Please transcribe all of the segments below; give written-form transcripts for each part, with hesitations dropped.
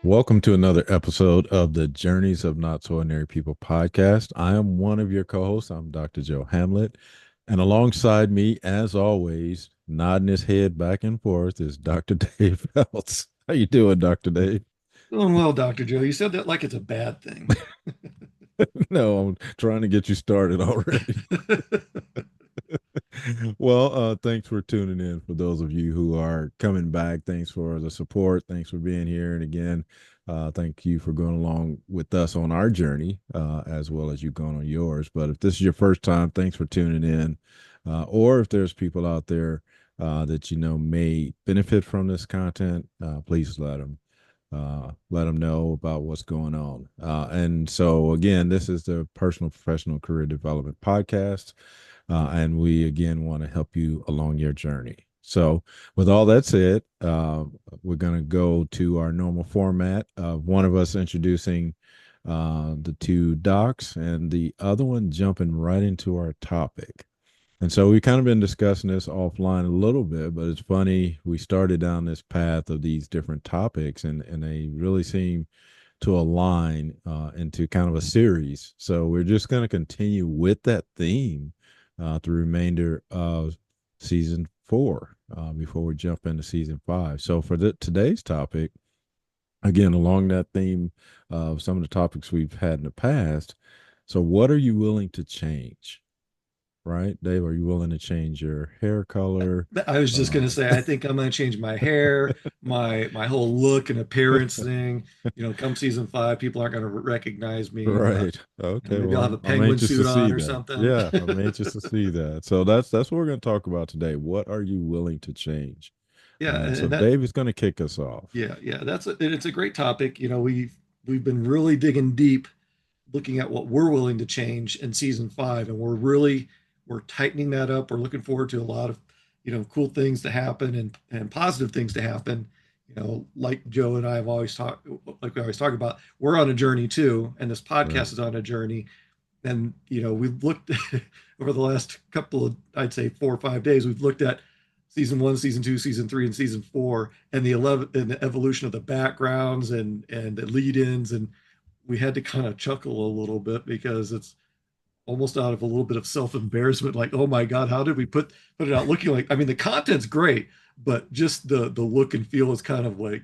Welcome to another episode of the Journeys of Not So Ordinary People podcast. I am one of your co-hosts. I'm Dr. Joe Hamlet. And alongside me, as always, nodding his head back and forth is Dr. Dave Phelps. How you doing, Dr. Dave? Doing well, Dr. Joe. You said that like it's a bad thing. No, I'm trying to get you started already. Well, thanks for tuning in. For those of you who are coming back, thanks for the support. Thanks for being here. And again, thank you for going along with us on our journey, as well as you going on yours. But if this is your first time, thanks for tuning in. Or if there's people out there that you know may benefit from this content, please let them know about what's going on. And so, again, this is the Personal Professional Career Development Podcast. And we again want to help you along your journey. So, with all that said, we're going to go to our normal format of one of us introducing the two docs and the other one jumping right into our topic. And so we've kind of been discussing this offline a little bit, but it's funny. We started down this path of these different topics, and they really seem to align into kind of a series. So we're just going to continue with that theme the remainder of season four before we jump into season five. So for today's topic, again, along that theme of some of the topics we've had in the past. So, what are you willing to change? Right, Dave? Are you willing to change your hair color? I was just gonna Um, say, I think I'm gonna change my hair, my whole look and appearance thing. Come season five, people aren't gonna recognize me. Right. Okay. Maybe Well, I'll have a I'm penguin anxious to suit see on or that. something. Yeah, I'm anxious to see that. So that's what we're going to talk about today. What are you willing to change? Yeah, And so and that Dave is going to kick us off. yeah, it's a great topic. We've been really digging deep, looking at what we're willing to change in season five, and we're tightening that up. We're looking forward to a lot of cool things to happen and positive things to happen. Like Joe and I have always talked, like we always talk about, we're on a journey too, and this Right. podcast is on a journey. And we've looked over the last couple of, I'd say, 4 or 5 days, we've looked at season one, season two, season three, and season four, and the evolution of the backgrounds and the lead-ins, and we had to kind of chuckle a little bit because it's almost out of a little bit of self-embarrassment, like, oh my God, how did we put it out looking like, I mean, the content's great, but just the look and feel is kind of like,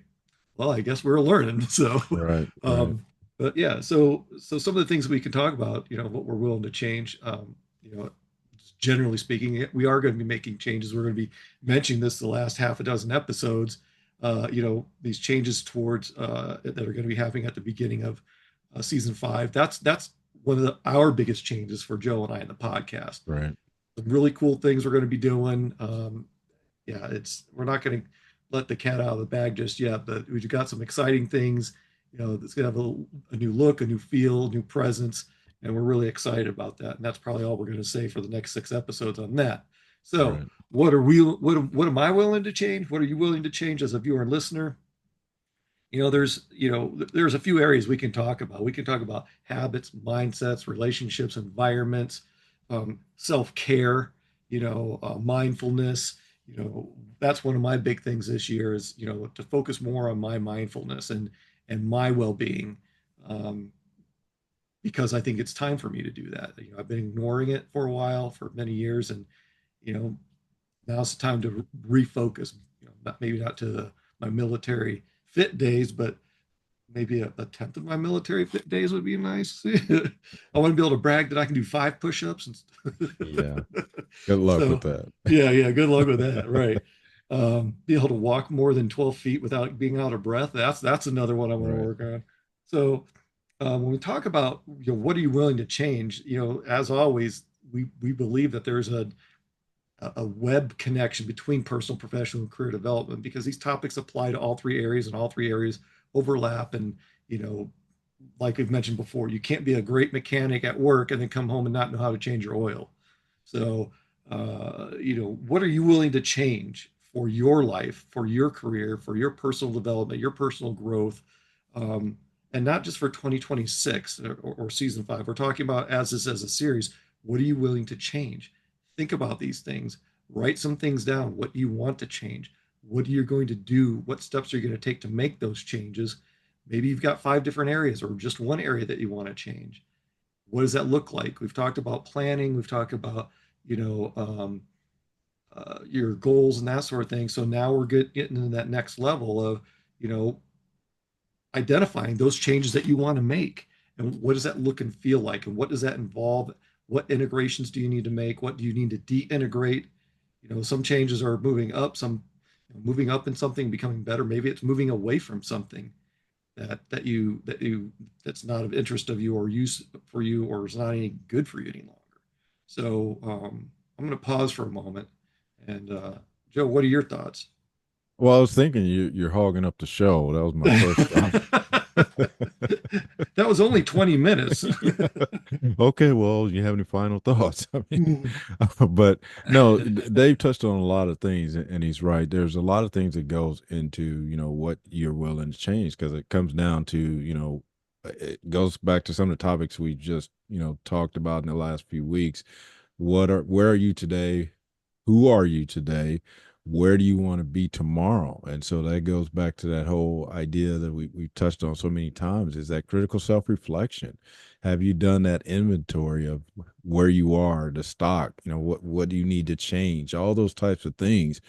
well, I guess we're learning. So Right. Right. um but yeah, so some of the things we can talk about, what we're willing to change. You know Generally speaking, we are going to be making changes. We're going to be mentioning this the last half a dozen episodes. These changes towards that are going to be happening at the beginning of season five. That's one of our biggest changes for Joe and I in the podcast. Right. Some really cool things we're going to be doing. Yeah, it's we're not going to let the cat out of the bag just yet, but we've got some exciting things. It's going to have a new look, a new feel, new presence, and we're really excited about that. And that's probably all we're going to say for the next 6 episodes on that. So, Right. what am I willing to change? What are you willing to change as a viewer and listener? There's a few areas we can talk about. We can talk about habits, mindsets, relationships, environments, self-care, mindfulness. That's one of my big things this year is, to focus more on my mindfulness and my well-being, um, because I think it's time for me to do that. I've been ignoring it for a while, for many years, and you know, now's the time to refocus. Maybe not to my military fit days, but maybe a tenth of my military fit days would be nice. I want to be able to brag that I can do 5 push-ups. Yeah. Good luck with So, that. yeah, good luck with that. Right. Be able to walk more than 12 feet without being out of breath. That's another one I want to Right. work on. So, when we talk about, what are you willing to change? As always, we believe that there's a web connection between personal, professional, and career development, because these topics apply to all three areas, and all three areas overlap. And, you know, like we've mentioned before, you can't be a great mechanic at work and then come home and not know how to change your oil. So, what are you willing to change for your life, for your career, for your personal development, your personal growth? Um, and not just for 2026 or season five. We're talking about as a series. What are you willing to change? Think about these things. Write some things down. What do you want to change? What are you going to do? What steps are you going to take to make those changes? Maybe you've got 5 different areas or just one area that you want to change. What does that look like? We've talked about planning. We've talked about, you know, your goals and that sort of thing. So now we're getting into that next level of, you know, identifying those changes that you want to make. And what does that look and feel like? And what does that involve? What integrations do you need to make? What do you need to de-integrate? You know, some changes are moving up, some moving up in something, becoming better. Maybe it's moving away from something that you that's not of interest of you or use for you or is not any good for you any longer. So I'm going to pause for a moment. And Joe, what are your thoughts? Well, I was thinking you're hogging up the show. That was my first thought. That was only 20 minutes. Okay, well, you have any final thoughts? I mean, but no, Dave touched on a lot of things, and he's right. There's a lot of things that goes into, what you're willing to change, because it comes down to, it goes back to some of the topics we just, talked about in the last few weeks. Where are you today? Who are you today? Where do you want to be tomorrow? And so that goes back to that whole idea that we've touched on so many times, is that critical self-reflection. Have you done that inventory of where you are, the stock, what do you need to change? All those types of things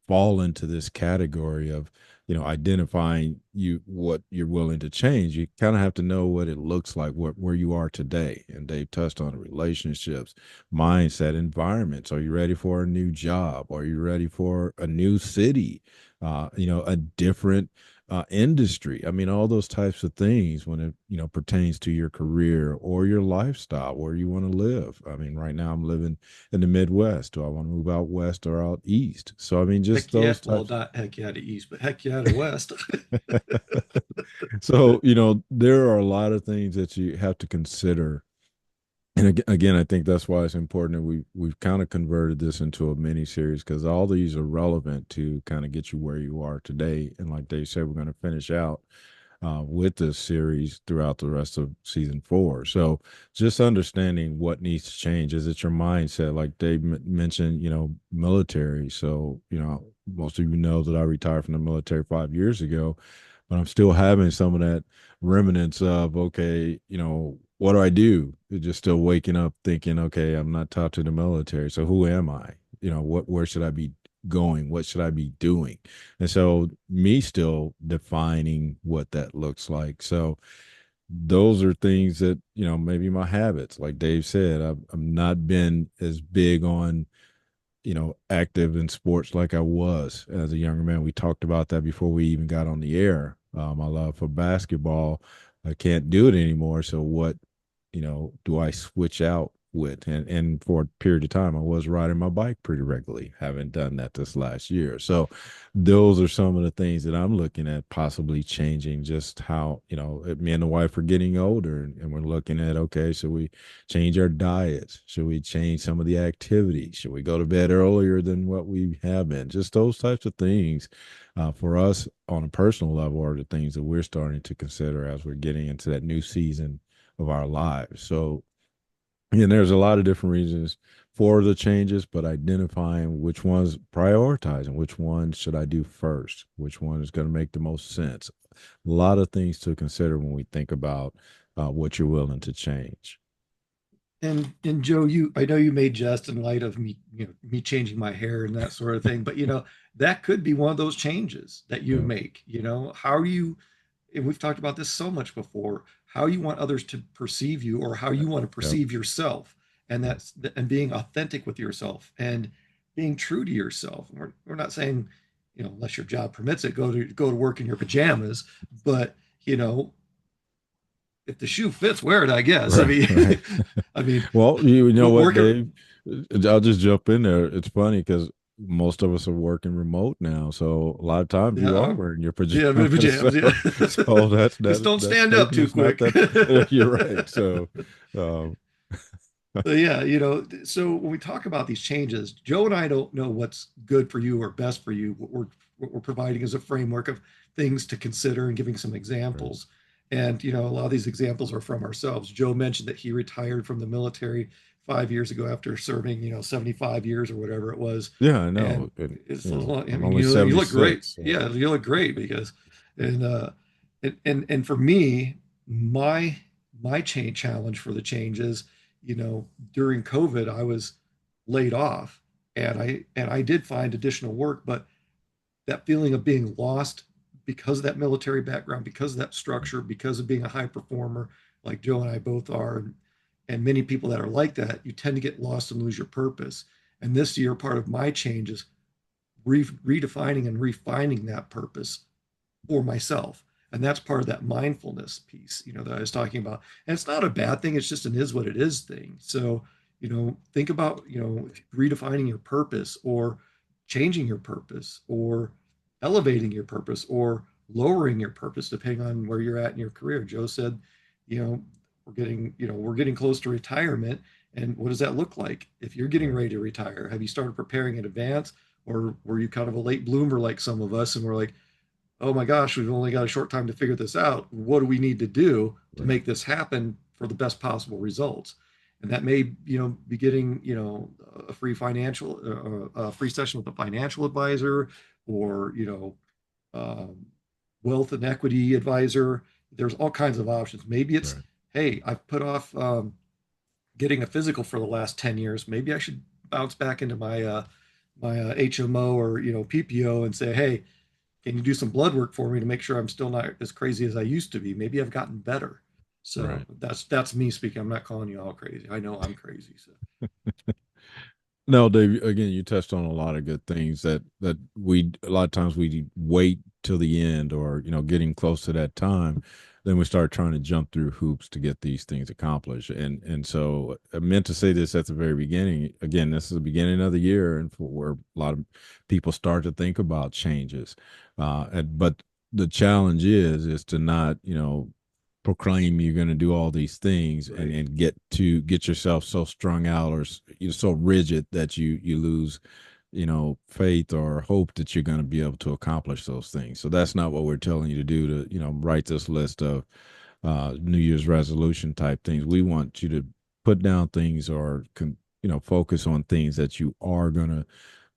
fall into this category of, identifying what you're willing to change. You kind of have to know what it looks like, where you are today. And Dave touched on relationships, mindset, environments. Are you ready for a new job? Are you ready for a new city? A different industry. I mean, all those types of things when it, pertains to your career or your lifestyle, where you want to live. I mean, right now I'm living in the Midwest. Do I want to move out west or out east? So, I mean, just Heck yeah. those Well, types. not heck yeah to east, but heck yeah to west. So, there are a lot of things that you have to consider. And again, I think that's why it's important that we've kind of converted this into a mini series, because all these are relevant to kind of get you where you are today. And like Dave said, we're going to finish out with this series throughout the rest of season 4. So just understanding what needs to change. Is it your mindset? Like Dave mentioned, military. So, most of you know that I retired from the military 5 years ago, but I'm still having some of that remnants of, okay, what do I do? You're just still waking up thinking, okay, I'm not taught to the military. So who am I? Where should I be going? What should I be doing? And so me still defining what that looks like. So those are things that, maybe my habits, like Dave said, I've not been as big on, active in sports like I was as a younger man. We talked about that before we even got on the air. My love for basketball, I can't do it anymore. So what, do I switch out with? And for a period of time, I was riding my bike pretty regularly. Haven't done that this last year. So those are some of the things that I'm looking at possibly changing. Just how, me and the wife are getting older, and we're looking at, okay, so we change our diets? Should we change some of the activities? Should we go to bed earlier than what we have been? Just those types of things, for us on a personal level, are the things that we're starting to consider as we're getting into that new season of our lives. So, and there's a lot of different reasons for the changes, but identifying which ones, prioritizing which one should I do first, which one is going to make the most sense. A lot of things to consider when we think about what you're willing to change. And Joe, you I know you made jest in light of me, me changing my hair and that sort of thing, but that could be one of those changes that you Yeah. make. How you and we've talked about this so much before, how you want others to perceive you or how you want to Yep. perceive yourself. And Yep. being authentic with yourself and being true to yourself. We're not saying, unless your job permits it, go to work in your pajamas, but you know, if the shoe fits, wear it, I guess. I Right. mean, Right. I mean, Well, you know what, work it. Dave? I'll just jump in there. It's funny because most of us are working remote now, so a lot of times you are Yeah, wearing your yeah, pajamas. pajamas. Yeah, So just don't that stand up statement too is not quick. that. You're right. So, um, But yeah, so when we talk about these changes, Joe and I don't know what's good for you or best for you. What we're providing is a framework of things to consider and giving some right. examples. And a lot of these examples are from ourselves. Joe mentioned that he retired from the military 5 years ago after serving, 75 years or whatever it was. Yeah, I And know. And it's, you know, I I'm mean, only you look great. 76. So. Yeah, you look great because, and And for me, my my change challenge for the change is, during COVID, I was laid off, and I did find additional work, but that feeling of being lost because of that military background, because of that structure, because of being a high performer, like Joe and I both are, and many people that are like that, you tend to get lost and lose your purpose. And this year, part of my change is redefining and refining that purpose for myself. And that's part of that mindfulness piece, that I was talking about. And it's not a bad thing. It's just an is what it is thing. So, think about, redefining your purpose or changing your purpose or elevating your purpose or lowering your purpose, depending on where you're at in your career. Joe said, you know, we're getting close to retirement. And what does that look like? If you're getting Right. ready to retire, have you started preparing in advance? Or were you kind of a late bloomer like some of us and we're like, oh my gosh, we've only got a short time to figure this out. What do we need to do to Right. make this happen for the best possible results? And that may, be getting, a a free session with a financial advisor or, um, wealth and equity advisor. There's all kinds of options. Maybe it's, Right. hey, I've put off getting a physical for the last 10 years. Maybe I should bounce back into my HMO or, PPO and say, hey, can you do some blood work for me to make sure I'm still not as crazy as I used to be? Maybe I've gotten better. So Right. that's me speaking. I'm not calling you all crazy. I know I'm crazy. So No, Dave, again, you touched on a lot of good things that we a lot of times we wait till the end or, getting close to that time, then we start trying to jump through hoops to get these things accomplished. And so I meant to say this at the very beginning. Again, this is the beginning of the year and for where a lot of people start to think about changes. But the challenge is to not, proclaim you're going to do all these things and right. get yourself so strung out or you're so rigid that you lose faith or hope that you're going to be able to accomplish those things. So that's not what we're telling you to do, to write this list of New Year's resolution type things. We want you to put down things or focus on things that you are going to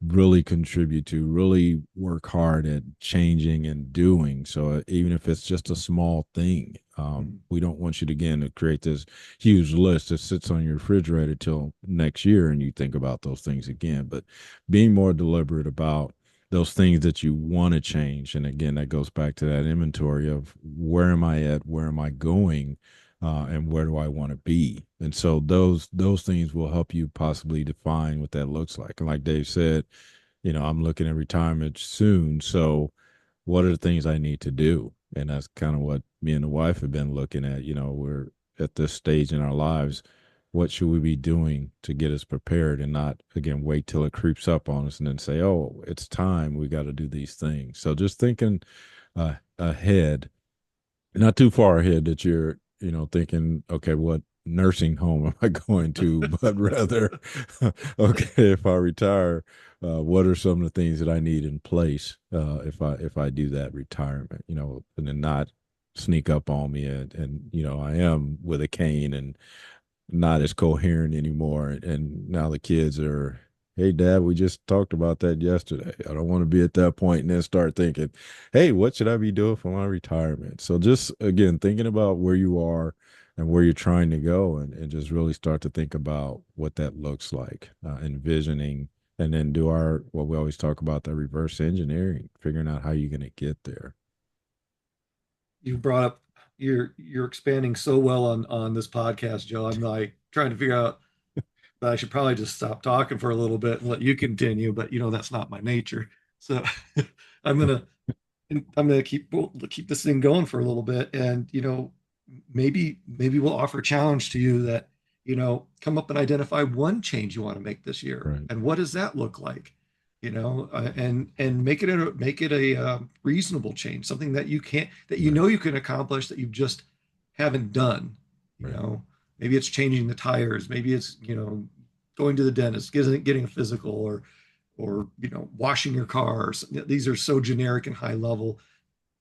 really contribute to, really work hard at changing and doing. So even if it's just a small thing, Mhm. we don't want you to again to create this huge list that sits on your refrigerator till next year and you think about those things again. But being more deliberate about those things that you want to change. And again, that goes back to that inventory of where am I at, where am I going, and where do I want to be? And so those things will help you possibly define what that looks like. And like Dave said, I'm looking at retirement soon. So what are the things I need to do? And that's kind of what me and the wife have been looking at. We're at this stage in our lives. What should we be doing to get us prepared and not, again, wait till it creeps up on us and then say, oh, it's time. We got to do these things. So just thinking ahead, not too far ahead that you're, thinking, okay, what nursing home am I going to? But rather, okay, if I retire, what are some of the things that I need in place if I do that retirement, and then not sneak up on me and I am with a cane and not as coherent anymore. And now the kids are, hey, Dad, we just talked about that yesterday. I don't want to be at that point and then start thinking, hey, what should I be doing for my retirement? So just again, thinking about where you are and where you're trying to go and just really start to think about what that looks like, envisioning and then do what we always talk about, the reverse engineering, figuring out how you're going to get there. You brought up you're expanding so well on this podcast, Joe. I'm like trying to figure out that I should probably just stop talking for a little bit and let you continue, but that's not my nature. So I'm gonna I'm gonna keep this thing going for a little bit, and maybe we'll offer a challenge to you that come up and identify one change you want to make this year, Right. and what does that look like? And make it a reasonable change, something that Right. you can accomplish that you just haven't done. You Right. know, maybe it's changing the tires, maybe it's going to the dentist, getting a physical, or washing your cars. These are so generic and high level,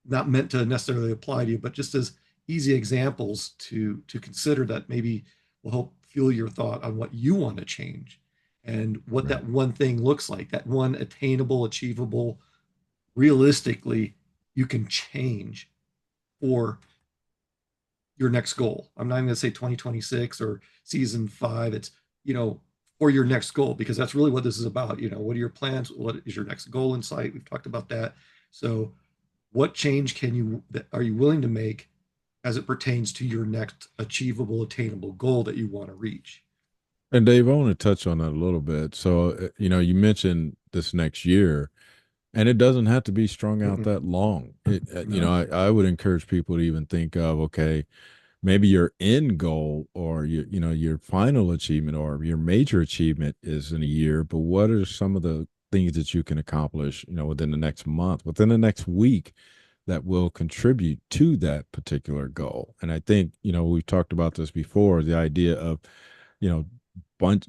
not meant to necessarily apply to you, but just as easy examples to consider that maybe will help fuel your thought on what you want to change and what Right. that one thing looks like, that one attainable, achievable, realistically you can change. for your next goal. I'm not even going to say 2026 or season 5. It's, you know, for your next goal, because that's really what this is about. You know, what are your plans? What is your next goal in sight? We've talked about that. So, what change are you willing to make as it pertains to your next achievable, attainable goal that you want to reach? And Dave, I want to touch on that a little bit. So, you mentioned this next year, and it doesn't have to be strung out Mm-mm, that long. no. I would encourage people to even think of, okay, maybe your end goal or your final achievement or your major achievement is in a year, but what are some of the things that you can accomplish, within the next month, within the next week that will contribute to that particular goal? And I think, we've talked about this before, the idea of, you know, bunch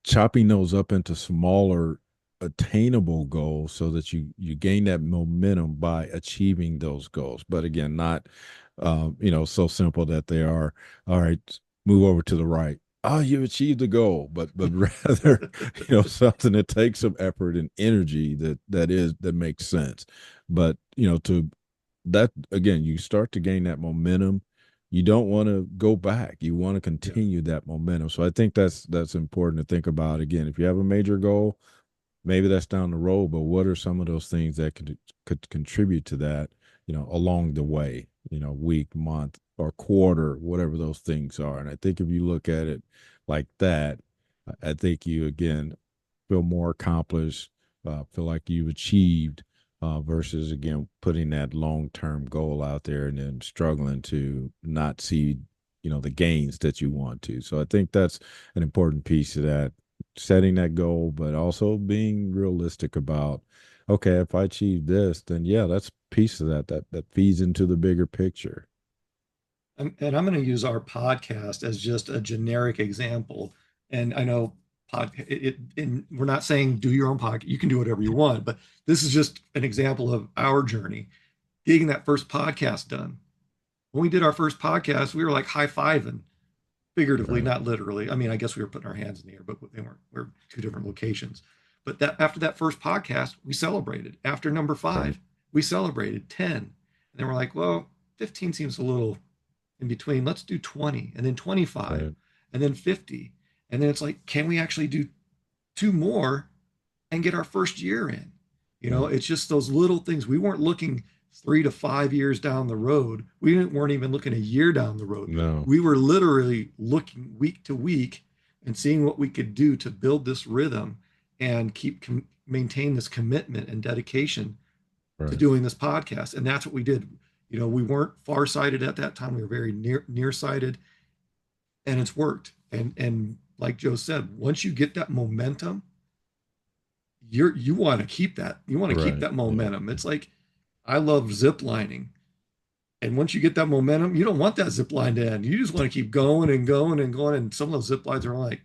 chopping those up into smaller attainable goals so that you gain that momentum by achieving those goals. But again, not so simple that they are, all right, move over to the right. Oh, you achieved the goal, but rather, something that takes some effort and energy that makes sense. But to that again, you start to gain that momentum. You don't want to go back. You want to Yeah. continue that momentum. So I think that's important to think about. Again, if you have a major goal, maybe that's down the road, but what are some of those things that could contribute to that, along the way, week, month, or quarter, whatever those things are. And I think if you look at it like that, I think you again feel more accomplished, feel like you've achieved, versus again putting that long term goal out there and then struggling to not see the gains that you want to. So I think that's an important piece of that, setting that goal, but also being realistic about, okay, if I achieve this, then yeah, that's a piece of that feeds into the bigger picture. And I'm going to use our podcast as just a generic example. And I know and we're not saying do your own podcast. You can do whatever you want, but this is just an example of our journey getting that first podcast done. When we did our first podcast, we were like high fiving, figuratively, Right, not literally. I mean, I guess we were putting our hands in the air, but they weren't. We're two different locations. But that after that first podcast, we celebrated. After number right, 5, we celebrated 10. And then we're like, well, 15 seems a little in between. Let's do 20 and then 25 right, and then 50. And then it's like, can we actually do 2 more and get our first year in? You know, right. it's just those little things. We weren't looking 3 to 5 years down the road. Weren't even looking a year down the road. No, We were literally looking week to week and seeing what we could do to build this rhythm and maintain this commitment and dedication to right, doing this podcast. And that's what we did. You know, we weren't farsighted at that time. We were very nearsighted, and it's worked. And like Joe said, once you get that momentum, you want to keep that. You want to keep right. that Yeah, momentum. It's like I love zip lining. And once you get that momentum, you don't want that zip line to end. You just want to keep going and going and going. And some of those zip lines are like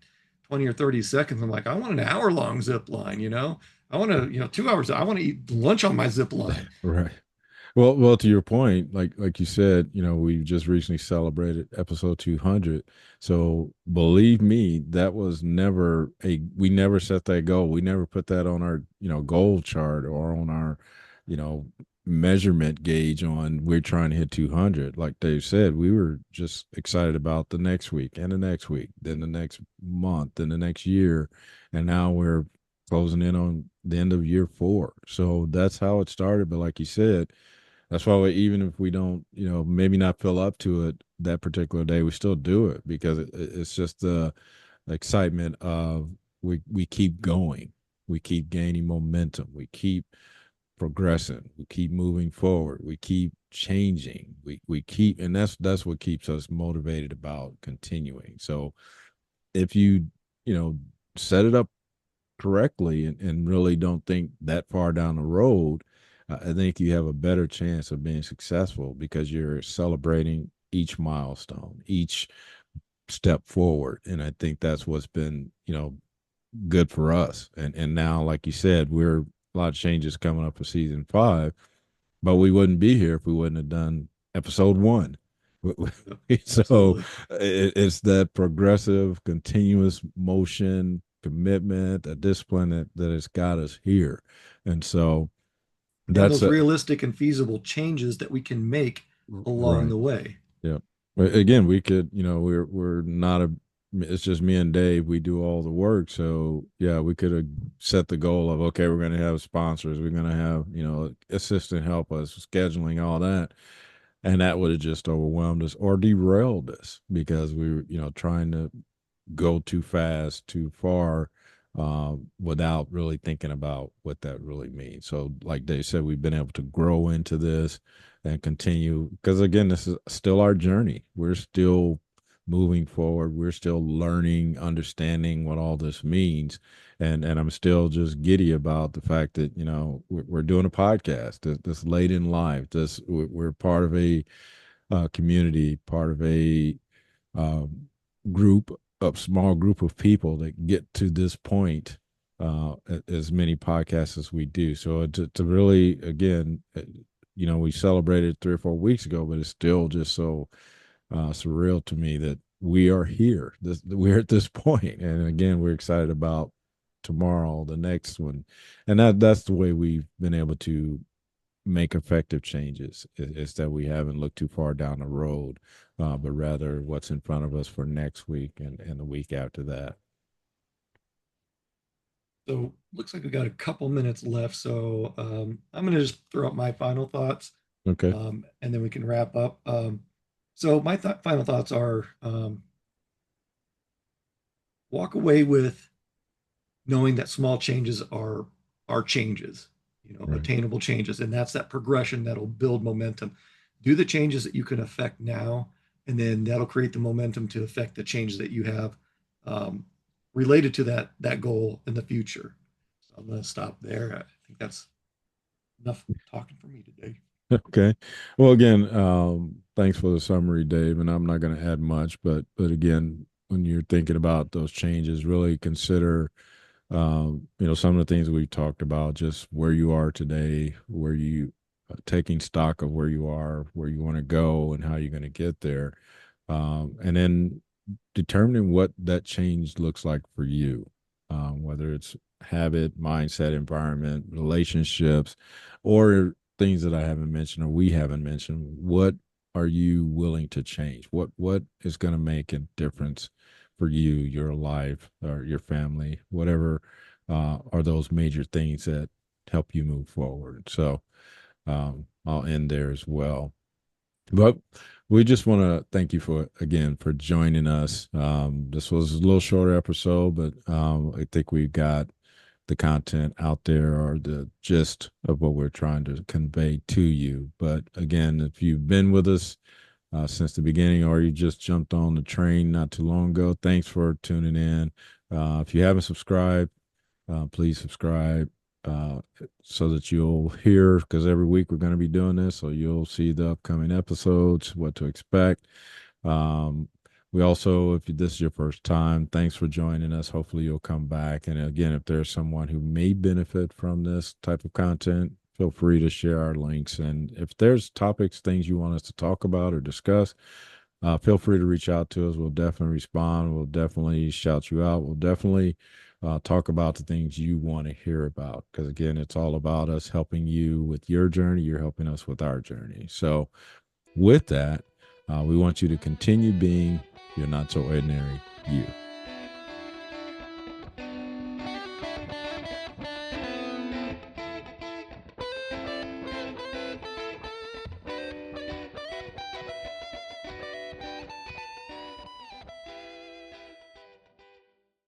20 or 30 seconds. I'm like, I want an hour long zip line, you know? I want to, 2 hours. I want to eat lunch on my zip line. right. Well, to your point, like you said, we just recently celebrated episode 200. So believe me, that was never we never set that goal. We never put that on our, goal chart or on our, you know, measurement gauge on we're trying to hit 200. Like Dave said, we were just excited about the next week and the next week, then the next month, then the next year. And now we're closing in on the end of year 4. So that's how it started. But like you said, that's why even if we don't, maybe not fill up to it that particular day, we still do it because it's just the excitement of we keep going, we keep gaining momentum, we keep progressing, we keep moving forward, we keep changing, we keep, and that's what keeps us motivated about continuing. So if you know set it up correctly and really don't think that far down the road, I think you have a better chance of being successful because you're celebrating each milestone, each step forward. And I think that's what's been, good for us. And now, like you said, we're a lot of changes coming up for season 5, but we wouldn't be here if we wouldn't have done episode 1. Yep, So absolutely. it's that progressive, continuous motion, commitment, a discipline that has got us here. And so And that's those realistic and feasible changes that we can make along Right. the way. Yeah. But again, we could, we're not a. It's just me and Dave. We do all the work. So yeah, we could have set the goal of, okay, we're going to have sponsors. We're going to have, assistant help us, scheduling, all that, and that would have just overwhelmed us or derailed us because we were, trying to go too fast, too far, without really thinking about what that really means. So, like Dave said, we've been able to grow into this and continue because, again, this is still our journey. We're still moving forward. We're still learning, understanding what all this means. And I'm still just giddy about the fact that we're doing a podcast this late in life. We're part of a community, part of a um, group of small group of people that get to this point, as many podcasts as we do. So to really, again, we celebrated 3 or 4 weeks ago, but it's still just so surreal to me that we are here. We're at this point, and again, we're excited about tomorrow, the next one, and that's the way we've been able to make effective changes is that we haven't looked too far down the road, but rather what's in front of us for next week and the week after that. So looks like we got a couple minutes left. So I'm going to just throw out my final thoughts, Okay. and then we can wrap up. So my final thoughts are walk away with knowing that small changes are changes, Right. attainable changes, and that's that progression that'll build momentum. Do the changes that you can affect now, and then that'll create the momentum to affect the changes that you have um, related to that goal in the future. So I'm going to stop there. I think that's enough talking for me today. Okay. Well, again, thanks for the summary, Dave. And I'm not going to add much, but again, when you're thinking about those changes, really consider, some of the things we talked about, just where you are today, where you taking stock of where you are, where you want to go, and how you're going to get there, and then determining what that change looks like for you, whether it's habit, mindset, environment, relationships, or things that I haven't mentioned or we haven't mentioned. What are you willing to change? What is going to make a difference for you, your life, or your family, whatever are those major things that help you move forward. So I'll end there as well. But we just want to thank you for again for joining us. This was a little shorter episode, but I think we got the content out there or the gist of what we're trying to convey to you. But again, if you've been with us since the beginning or you just jumped on the train not too long ago, thanks for tuning in. If you haven't subscribed, please subscribe so that you'll hear, because every week we're going to be doing this. So you'll see the upcoming episodes, what to expect. Um, we also, if this is your first time, thanks for joining us. Hopefully you'll come back. And again, if there's someone who may benefit from this type of content, feel free to share our links. And if there's topics, things you want us to talk about or discuss, feel free to reach out to us. We'll definitely respond. We'll definitely shout you out. We'll definitely talk about the things you want to hear about. Because again, it's all about us helping you with your journey. You're helping us with our journey. So, with that, we want you to continue being your not so ordinary you.